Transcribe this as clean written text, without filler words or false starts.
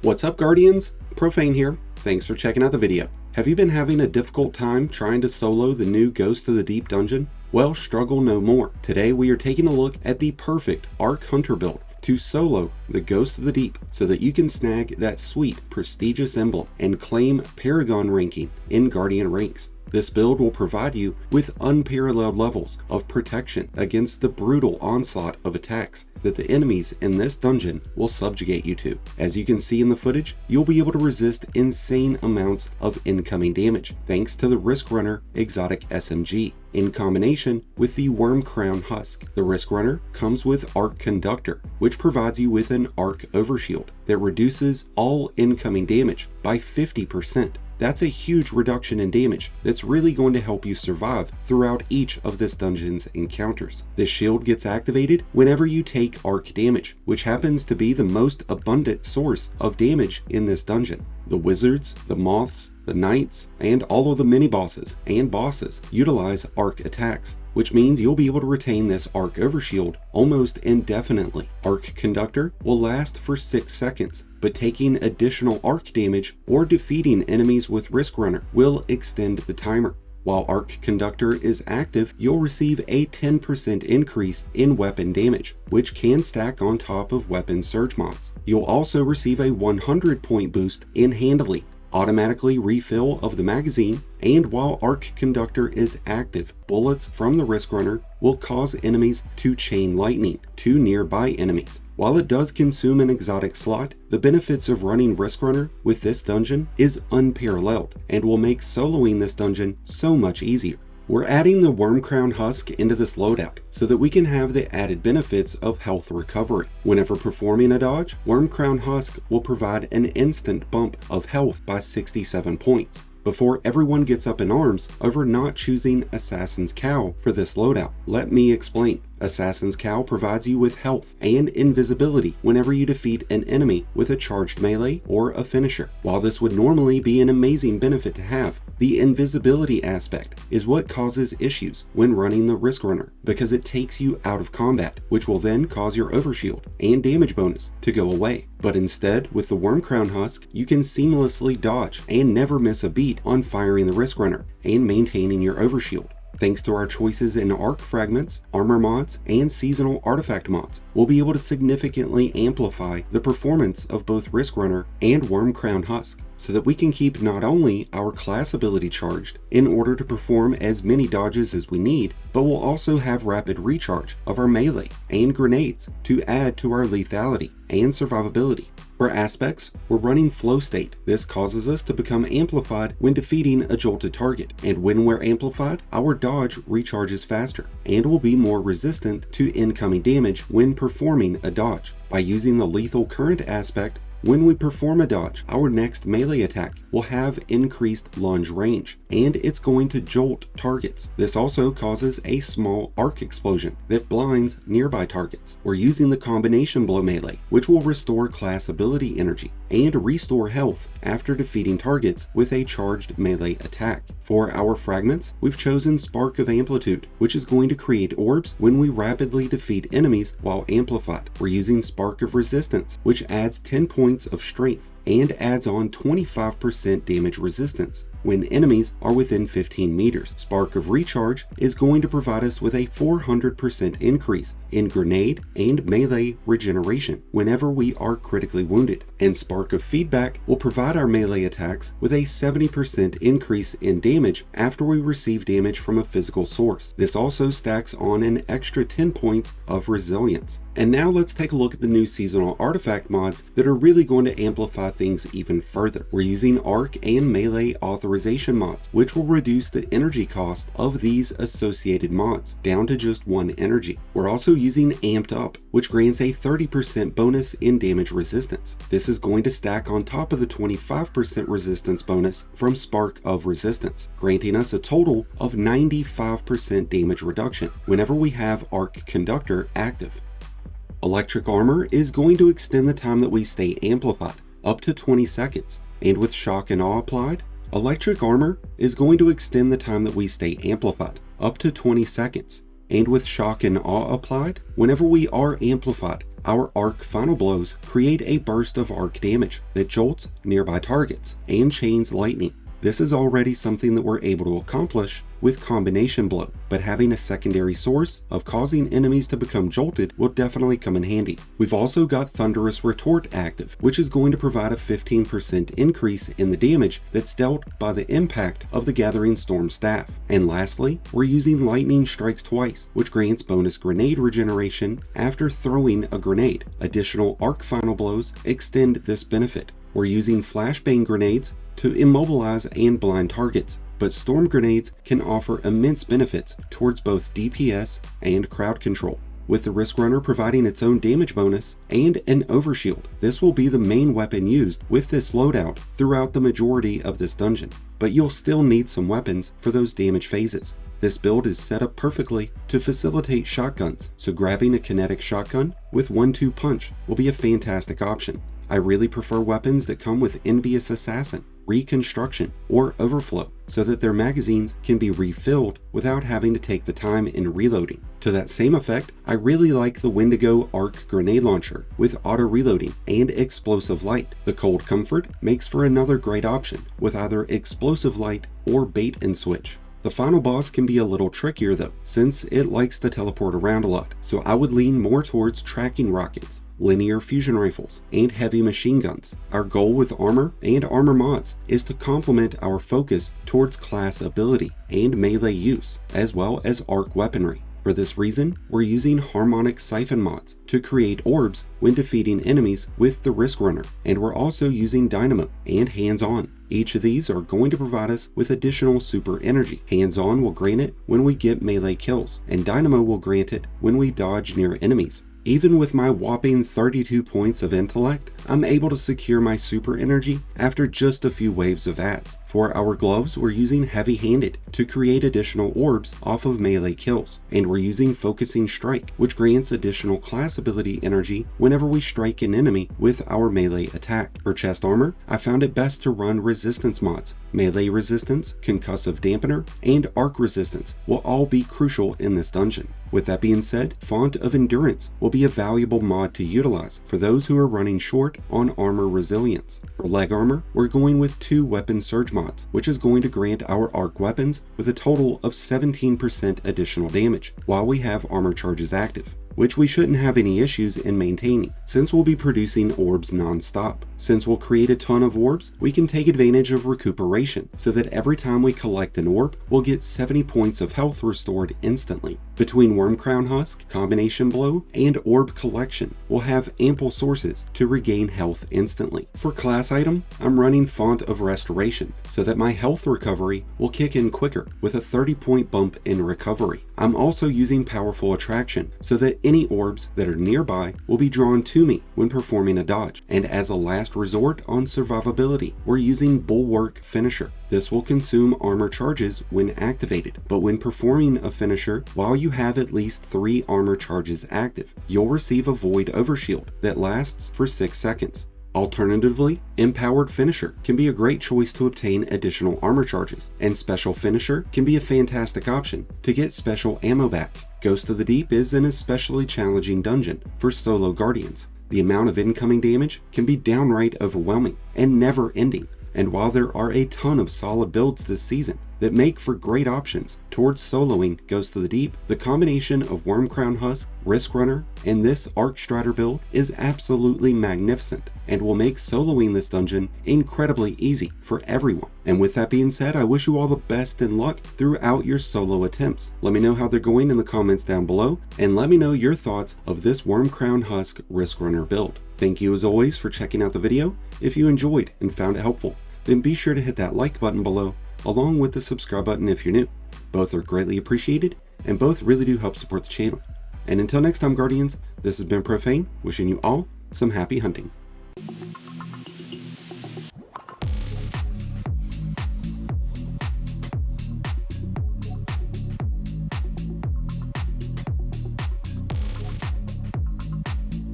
What's up, Guardians? Profane here. Thanks for checking out the video. Have you been having a difficult time trying to solo the new Ghost of the Deep dungeon? Well, struggle no more. Today we are taking a look at the perfect Arc Hunter build to solo the Ghost of the Deep so that you can snag that sweet, prestigious emblem and claim Paragon ranking in Guardian ranks. This build will provide you with unparalleled levels of protection against the brutal onslaught of attacks that the enemies in this dungeon will subjugate you to. As you can see in the footage, you'll be able to resist insane amounts of incoming damage thanks to the Riskrunner exotic SMG in combination with the Wormhusk. The Riskrunner comes with Arc Conductor, which provides you with an Arc Overshield that reduces all incoming damage by 50%. That's a huge reduction in damage that's really going to help you survive throughout each of this dungeon's encounters. This shield gets activated whenever you take arc damage, which happens to be the most abundant source of damage in this dungeon. The wizards, the moths, the knights, and all of the mini-bosses and bosses utilize arc attacks, which means you'll be able to retain this Arc Overshield almost indefinitely. Arc Conductor will last for 6 seconds, but taking additional arc damage or defeating enemies with Riskrunner will extend the timer. While Arc Conductor is active, you'll receive a 10% increase in weapon damage, which can stack on top of weapon surge mods. You'll also receive a 100 point boost in handling, automatically refill of the magazine, and while Arc Conductor is active, bullets from the Riskrunner will cause enemies to chain lightning to nearby enemies. While it does consume an exotic slot, the benefits of running Riskrunner with this dungeon is unparalleled and will make soloing this dungeon so much easier. We're adding the Wormhusk into this loadout so that we can have the added benefits of health recovery. Whenever performing a dodge, Wormhusk will provide an instant bump of health by 67 points. Before everyone gets up in arms over not choosing Assassin's Cowl for this loadout, let me explain. Assassin's Cowl provides you with health and invisibility whenever you defeat an enemy with a charged melee or a finisher. While this would normally be an amazing benefit to have, the invisibility aspect is what causes issues when running the Riskrunner because it takes you out of combat, which will then cause your overshield and damage bonus to go away. But instead, with the Wormhusk, you can seamlessly dodge and never miss a beat on firing the Riskrunner and maintaining your overshield. Thanks to our choices in arc fragments, armor mods, and seasonal artifact mods, we'll be able to significantly amplify the performance of both Riskrunner and Wormhusk so that we can keep not only our class ability charged in order to perform as many dodges as we need, but we'll also have rapid recharge of our melee and grenades to add to our lethality and survivability. For aspects, we're running Flow State. This causes us to become amplified when defeating a jolted target, and when we're amplified, our dodge recharges faster and will be more resistant to incoming damage when performing a dodge. By using the Lethal Current aspect, when we perform a dodge, our next melee attack will have increased lunge range, and it's going to jolt targets. This also causes a small arc explosion that blinds nearby targets. We're using the Combination Blow melee, which will restore class ability energy and restore health after defeating targets with a charged melee attack. For our fragments, we've chosen Spark of Amplitude, which is going to create orbs when we rapidly defeat enemies while amplified. We're using Spark of Resistance, which adds 10 points of strength and adds on 25% damage resistance when enemies are within 15 meters. Spark of Recharge is going to provide us with a 400% increase in grenade and melee regeneration whenever we are critically wounded. And Spark of Feedback will provide our melee attacks with a 70% increase in damage after we receive damage from a physical source. This also stacks on an extra 10 points of resilience. And now let's take a look at the new seasonal artifact mods that are really going to amplify things even further. We're using arc and melee authorization mods, which will reduce the energy cost of these associated mods down to just 1 energy. We're also using Amped Up, which grants a 30% bonus in damage resistance. This is going to stack on top of the 25% resistance bonus from Spark of Resistance, granting us a total of 95% damage reduction whenever we have Arc Conductor active. Electric Armor is going to extend the time that we stay amplified up to 20 seconds, and with Shock and Awe applied, Electric Armor is going to extend the time that we stay amplified up to 20 seconds, and with Shock and Awe applied, whenever we are amplified, our arc final blows create a burst of arc damage that jolts nearby targets and chains lightning. This is already something that we're able to accomplish with combination blow, but having a secondary source of causing enemies to become jolted will definitely come in handy. We've also got Thunderous Retort active, which is going to provide a 15% increase in the damage that's dealt by the impact of the Gathering Storm staff. And lastly, we're using Lightning Strikes Twice, which grants bonus grenade regeneration after throwing a grenade. Additional arc final blows extend this benefit. We're using Flashbang grenades to immobilize and blind targets, but storm grenades can offer immense benefits towards both DPS and crowd control. With the Riskrunner providing its own damage bonus and an overshield, this will be the main weapon used with this loadout throughout the majority of this dungeon, but you'll still need some weapons for those damage phases. This build is set up perfectly to facilitate shotguns, so grabbing a kinetic shotgun with 1-2 punch will be a fantastic option. I really prefer weapons that come with Envious Assassin, Reconstruction, or Overflow, so that their magazines can be refilled without having to take the time in reloading. To that same effect, I really like the Wendigo Arc Grenade Launcher with auto reloading and explosive light. The Cold Comfort makes for another great option with either explosive light or bait and switch. The final boss can be a little trickier though, since it likes to teleport around a lot, so I would lean more towards tracking rockets, linear fusion rifles, and heavy machine guns. Our goal with armor and armor mods is to complement our focus towards class ability and melee use, as well as arc weaponry. For this reason, we're using harmonic siphon mods to create orbs when defeating enemies with the Riskrunner, and we're also using dynamo and hands-on. Each of these are going to provide us with additional super energy. Hands-on will grant it when we get melee kills, and dynamo will grant it when we dodge near enemies. Even with my whopping 32 points of intellect, I'm able to secure my super energy after just a few waves of ads. For our gloves, we're using heavy-handed to create additional orbs off of melee kills, and we're using focusing strike, which grants additional class ability energy whenever we strike an enemy with our melee attack. For chest armor, I found it best to run resistance mods. Melee resistance, concussive dampener, and arc resistance will all be crucial in this dungeon. With that being said, Font of Endurance will be a valuable mod to utilize for those who are running short on armor resilience. For leg armor, we're going with 2 weapon surge mods, which is going to grant our arc weapons with a total of 17% additional damage while we have armor charges active, which we shouldn't have any issues in maintaining, since we'll be producing orbs non-stop. Since we'll create a ton of orbs, we can take advantage of recuperation, so that every time we collect an orb, we'll get 70 points of health restored instantly. Between Wormhusk, Combination Blow, and Orb Collection, we'll have ample sources to regain health instantly. For class item, I'm running Font of Restoration, so that my health recovery will kick in quicker with a 30-point bump in recovery. I'm also using Powerful Attraction, so that any orbs that are nearby will be drawn to me when performing a dodge. And as a last resort on survivability, we're using Bulwark Finisher. This will consume armor charges when activated, but when performing a finisher, while you have at least 3 armor charges active, you'll receive a Void Overshield that lasts for 6 seconds. Alternatively, Empowered Finisher can be a great choice to obtain additional armor charges, and Special Finisher can be a fantastic option to get special ammo back. Ghost of the Deep is an especially challenging dungeon for solo guardians. The amount of incoming damage can be downright overwhelming and never ending, and while there are a ton of solid builds this season that make for great options towards soloing Ghost of the Deep, the combination of Wormhusk, Riskrunner, and this Arc Strider build is absolutely magnificent and will make soloing this dungeon incredibly easy for everyone. And with that being said, I wish you all the best and luck throughout your solo attempts. Let me know how they're going in the comments down below, and let me know your thoughts of this Wormhusk Riskrunner build. Thank you as always for checking out the video. If you enjoyed and found it helpful, then be sure to hit that like button below, along with the subscribe button if you're new. Both are greatly appreciated, and both really do help support the channel. And until next time, Guardians, this has been Profane, wishing you all some happy hunting.